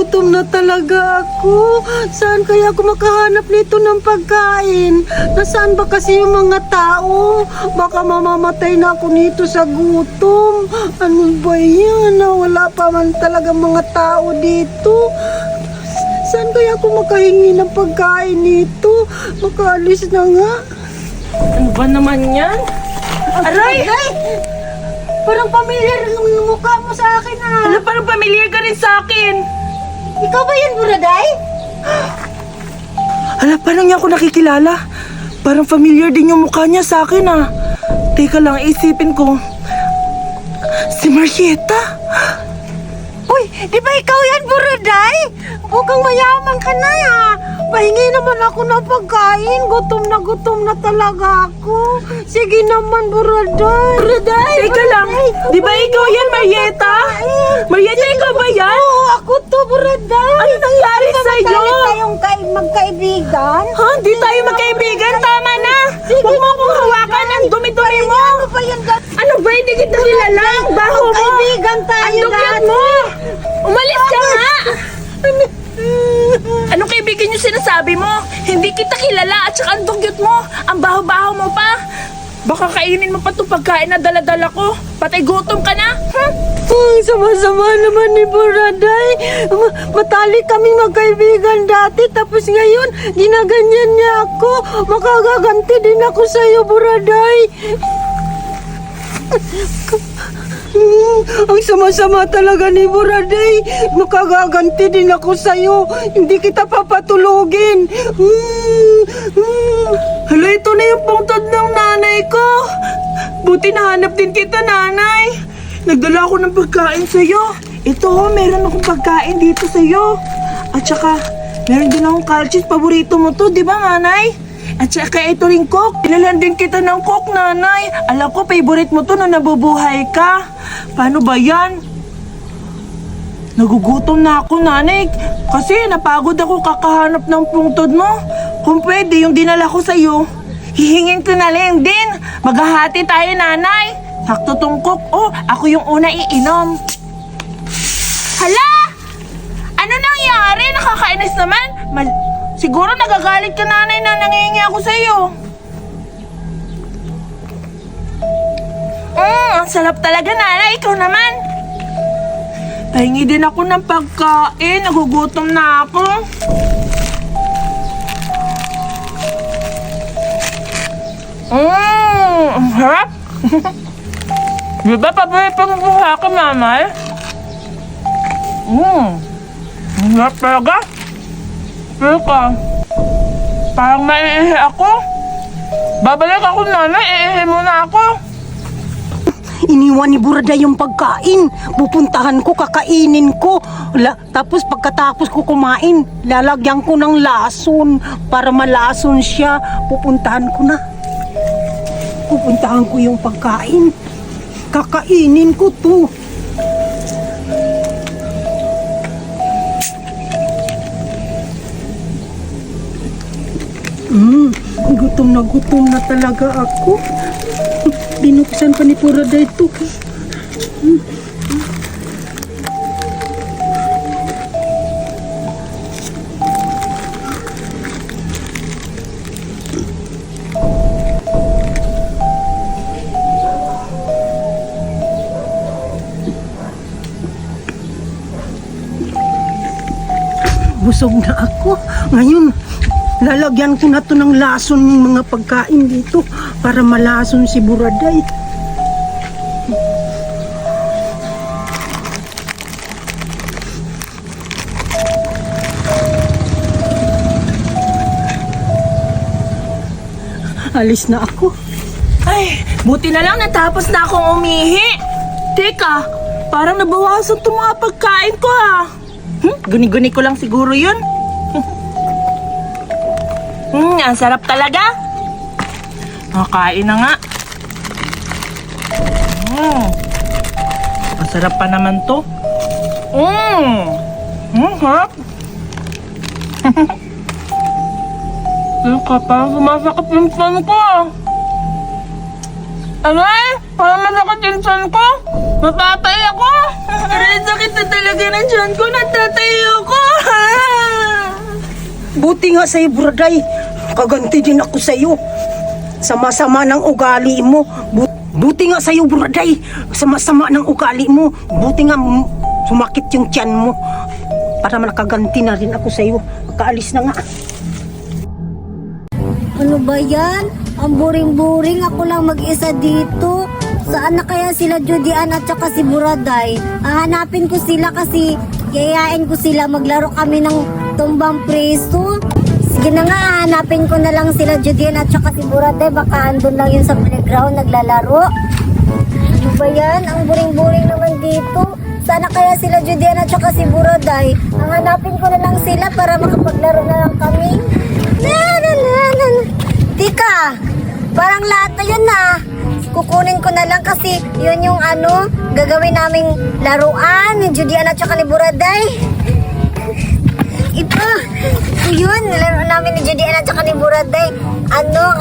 gutom na talaga ako. Saan kaya ako makahanap nito ng pagkain? Nasaan ba kasi yung mga tao? Baka mamamatay na ako nito sa gutom. Ano ba yan? Wala pa man talaga mga tao dito. Saan kaya ako makahingi ng pagkain nito? Makaalis na nga. Ano ba naman yan? Aray! Parang pamilyar ng mukha mo sa akin Ano, parang familiar ka rin sa akin. Ikaw ba yan, Buraday? Ala, parang niya ako nakikilala. Parang familiar din yung mukha niya sa akin Teka lang, isipin ko. Si Marieta? Uy, di ba ikaw yan, Buraday? Mukhang mayaman ka na Pahingi naman ako ng pagkain. Gutom na talaga ako. Sige naman, Buraday. Teka lang, di ba ikaw yan, Marieta? Marieta, ikaw ba yan? Oo, ako to, Buraday. Ano nangyari sa'yo? tayong magkaibigan? Ha? Di tayo magkaibigan? Tama na! Huwag mo akong hawakan ang dumi-dumi mo! Ano ba yan? Ano ba? Hindi kita kilala! Ang baho mo! Magkaibigan tayo Ang dugyot mo! Umalis ka nga! Anong kaibigan yung sinasabi mo? Hindi kita kilala at saka ang dugyot mo! Ang baho-baho mo pa! Baka kainin mo pa itong pagkain na dala-dala ko. Patay gutom ka na! Sama-sama naman ni Buraday. Matalik kaming magkaibigan dati. Tapos ngayon, ginaganyan niya ako. Makagaganti din ako sa iyo, Buraday. Ang sama-sama talaga ni Buraday. Makagaganti din ako sa iyo. Hindi kita papatulogin. Hala, ito na yung pungtod ng nanay ko. Buti nahanap din kita, nanay. Nagdala ako ng pagkain sa'yo. Ito, meron akong pagkain dito sa'yo. At saka, meron din akong calcium. Paborito mo to, di ba, nanay? At saka, ito rin coke. Pinalan din kita ng coke, nanay. Alam ko, favorite mo to na nabubuhay ka. Paano ba yan? Nagugutom na ako, nanay. Kasi napagod ako kakahanap ng pungtod mo. Kung pwede, yung dinala ko sa'yo, hihingin ko na lang din. Maghahati tayo, nanay. Sakto tong coke. Oh, ako yung una iinom. Hala! Ano nangyari? Nakakainis naman. Siguro nagagalit ka, nanay, na nangingi ako sa'yo. Ang sarap talaga, nanay. Ikaw naman. Pahingi din ako ng pagkain. Nagugutom na ako. Ang harap. Di ba paborito mo po sa akin, mamay? Ang harap talaga. Teka, parang maiihi ako. Babalik ako, nanay. Iihi muna ako. Iniwan ni Buraday yung pagkain. Pupuntahan ko, kakainin ko. Tapos pagkatapos ko kumain, lalagyan ko ng lason para malason siya. Pupuntahan ko yung pagkain. Kakainin ko to. Gutom na talaga ako. Binuksan pa ni Buraday ito. Busog na ako. Ngayon, lalagyan ko na to ng lason yung mga pagkain dito para malason si Buraday. Alis na ako. Ay, buti na lang natapos na akong umihi. Teka, parang nabawasan itong mga pagkain ko Guni-guni ko lang siguro yun. Ang sarap talaga. Makain na nga. Masarap pa naman to. Harap. Teka, parang sumasakit yung tiyan ko Aray! Parang masakit yung tiyan ko! Matatay ako! Aray, sakit na talaga ng tiyan ko! Natatay ako! Buti nga sa'yo, Buraday. Kaganti din ako sa'yo. Sama-sama ng ugali mo. Buti nga sa'yo, Buraday. Sama-sama ng ugali mo. Buti nga sumakit yung tiyan mo. Para nakaganti na rin ako sa'yo. Makaalis na nga. Ano ba yan? Ang boring-boring. Ako lang mag-isa dito. Saan na kaya sila Judy Ann at saka si Buraday? Hahanapin ko sila kasi yayain ko sila. Maglaro kami ng tumbang preso. Sige na nga, hahanapin ko na lang sila Judy Ann at saka si Buraday. Baka andun lang yun sa playground naglalaro. Ano ba yan? Ang boring-boring naman dito. Sana kaya sila Judy Ann at saka si Buraday. Hahanapin ko na lang sila para makapaglaro na lang kami. Tika, parang lata yun na. Kukunin ko na lang kasi yun yung gagawin naming laruan ni Judy Ann at saka ni Buraday. Ito yun, laro namin ni Judy Ann at saka ni Buraday.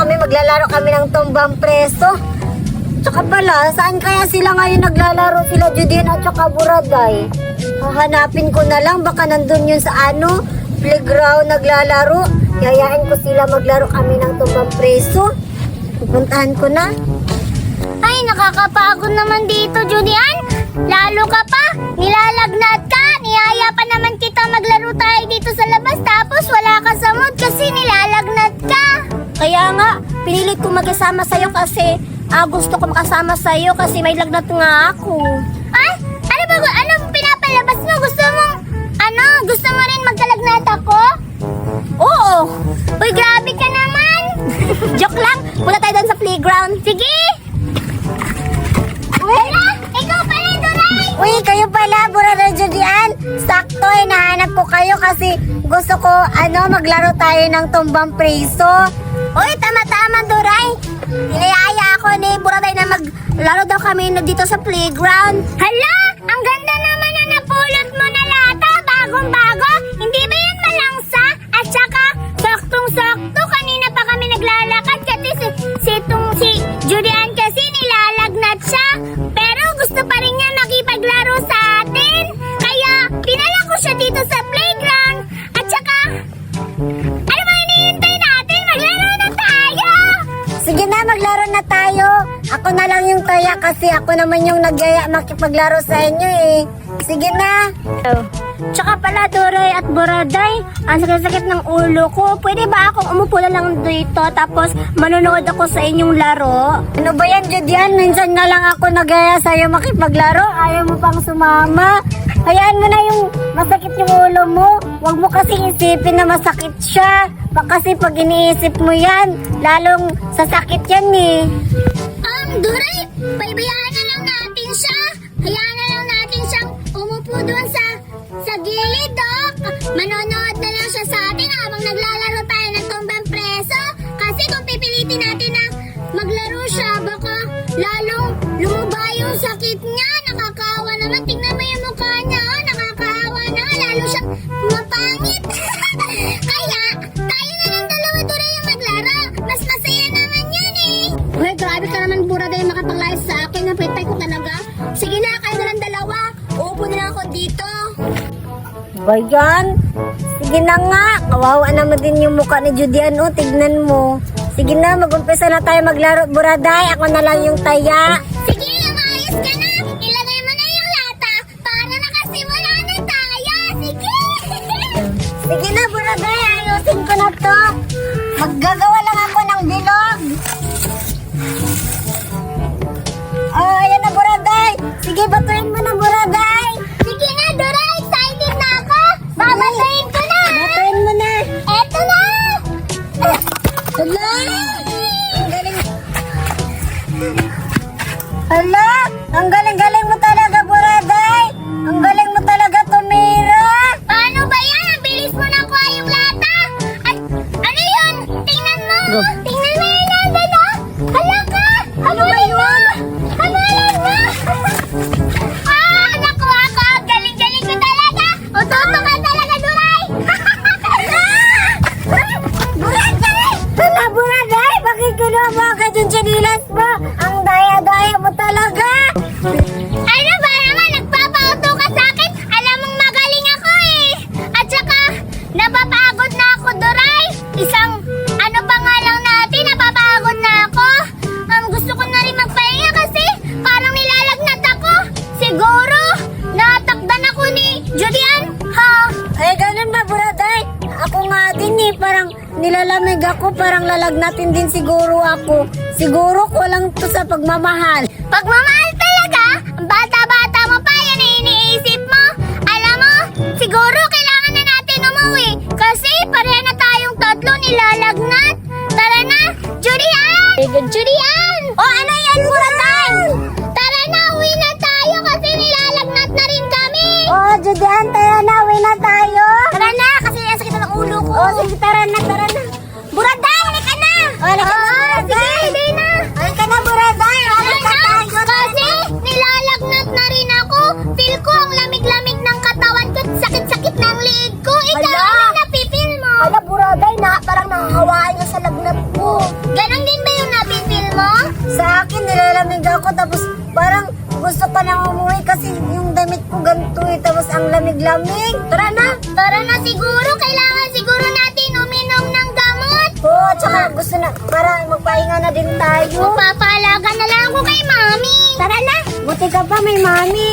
Kami maglalaro kami ng tumbang preso. Tsaka pala, saan kaya sila ngayon naglalaro sila Judy Ann at saka Buraday? Hahanapin ko na lang, baka nandun yun sa playground naglalaro. Yayain ko sila maglaro kami ng tumbang preso. Pupuntahan ko na. Ay, nakakapagod naman dito, Judy Ann. Lalo ka pa, nilalagnat ka. Niyaya pa naman kita maglaro tayo dito sa labas. Tapos wala ka sa mood kasi nilalagnat ka. Kaya nga, pinilit ko magkasama sa'yo kasi gusto ko makasama sa'yo kasi may lagnat nga ako. Ay, ano pinapalabas mo? Gusto mo rin magkalagnat ako? Oo! Uy, grabe ka naman. Joke lang! Punta tayo doon sa playground. Sige. Hala, ikaw pala, Duray. Uy, kayo pala, Buraday Judy Ann. Sakto, hinahanap ko kayo kasi gusto ko, maglaro tayo ng tumbang preso. Uy, tama-tama, Duray. Inayaya ako ni Buraday na maglaro daw kami na dito sa playground. Hala, ang ganda naman na napulot mo na lata. Bagong-bago. Hindi ba yan malangsa? At saka, saktong-sakto. Kanina pa kami naglalakad kasi si Judy Ann kasi nilalagnat siya. Pero gusto pa rin niya makipaglaro sa atin. Kaya, pinala ko siya dito sa playground. At saka, ano ba hinihintay natin? Maglaro na tayo! Sige na, maglaro na tayo. Ako na lang yung taya kasi ako naman yung nagyaya makipaglaro sa inyo eh. Sige na. Tsaka pala, Duray at Buraday, ang sakit-sakit ng ulo ko. Pwede ba akong umupo na lang dito tapos manonood ako sa inyong laro? Ano ba yan, Judy Ann? Minsan na lang ako nagyaya sa'yo makipaglaro. Ayaw mo pang sumama. Hayaan mo na yung masakit yung ulo mo. Huwag mo kasi isipin na masakit siya. Kasi pag iniisip mo yan, lalong sasakit yan eh. Duray, paibayaan na lang natin siya. Hayaan na lang natin siyang umupo doon sa gilid, oh. Manonood na lang siya sa atin habang naglalaro tayo ng tumbang preso. Kasi kung pipilitin natin na maglaro siya, baka lalong lumaba yung sakit niya. Nakakaawa naman. Tingnan mo yung mukha niya, oh. Nakakaawa na. Lalo siyang mapangit. Kaya, tayo na lang dalawa, Duray, yung maglaro. Mas masaya naman yan, eh. Uy, grabe ka naman, Buraday, makapanglayas sa akin. Napitay ko talaga. Sige na, kayo na lang dalawa. Uupo na lang ako dito. Ba yan? Sige na nga. Kawawa naman din yung mukha ni Judy Ann. Oh, tignan mo. Sige na, mag-umpisa na tayo maglaro, Buraday. Ako na lang yung taya. Sige, umayos ka na. Ilagay mo na yung lata para nakasimula na tayo. Sige. Sige na, Buraday. Ayusin ko na to. Maggagawa lang ako ng bilog. Ayan na, Buraday. Sige, batuin mo na, Buraday. Sige na, Duray. Excited na ako. Babatayin ko na. Batuin mo na. Eto na. Hala! Ang galing. Hala! Ang galing-galing mo talaga, Buraday. Ang galing mo talaga tumira. Paano ba yan? Ang bilis mo nakuha yung lata. At ano yun? Tingnan mo. Tingnan mo yung lata, no? Hala ka. Habulin mo. Habulin mo. Nakuha ko. Galing-galing ko talaga. Utoto ka talaga, Duray. Buraday! Hala, Buraday! Bakit kinuha mo agad yung chinilas mo? Ang daya-daya mo talaga. Ano ba naman? Nagpapauto ka sa akin? Alam mong magaling ako eh. At saka, napapagod na ako, Duray. Ako nga din eh, parang nilalamig ako, parang lalagnatin din siguro ako. Siguro kulang to sa pagmamahal. Pagmamahal talaga? Ang bata-bata mo pa, yan ang iniisip mo. Alam mo, siguro kailangan na natin umuwi. Kasi pareha na tayong tatlo nilalagnat. Tara na, Julian! Julian! O ano yan, Buraday? Tara na, uwi na tayo kasi nilalagnat na rin kami. Oh, Judian, tara na, uwi na tayo. Tara na, kasi nasakit na ng ulo ko. Oh, sige, tara na, tara na. Buraday, halika na! Oh, halika na, Buraday. Sige, hindi na. Halika na, Buraday. Halika tayo. Kasi nilalagnat na rin ako. Feel ko ang lamig-lamig ng katawan ko at sakit-sakit ng liig ko. Ikaw, Hala. ano napipil mo? Hala, Buraday, parang nakakawaan ka sa lagnat ko. Ganon din ba yung napipil mo? Sa akin, nilalamig ako, tapos parang gusto ko nang umuwi kasi yung damit ko ganito eh, tapos ang lamig-lamig. Tara na. Tara na siguro. Kailangan siguro natin uminom ng gamot. Oo, tsaka gusto na, para magpahinga na din tayo. Magpapaalaga na lang ako kay Mami. Tara na, buti ka pa may mami.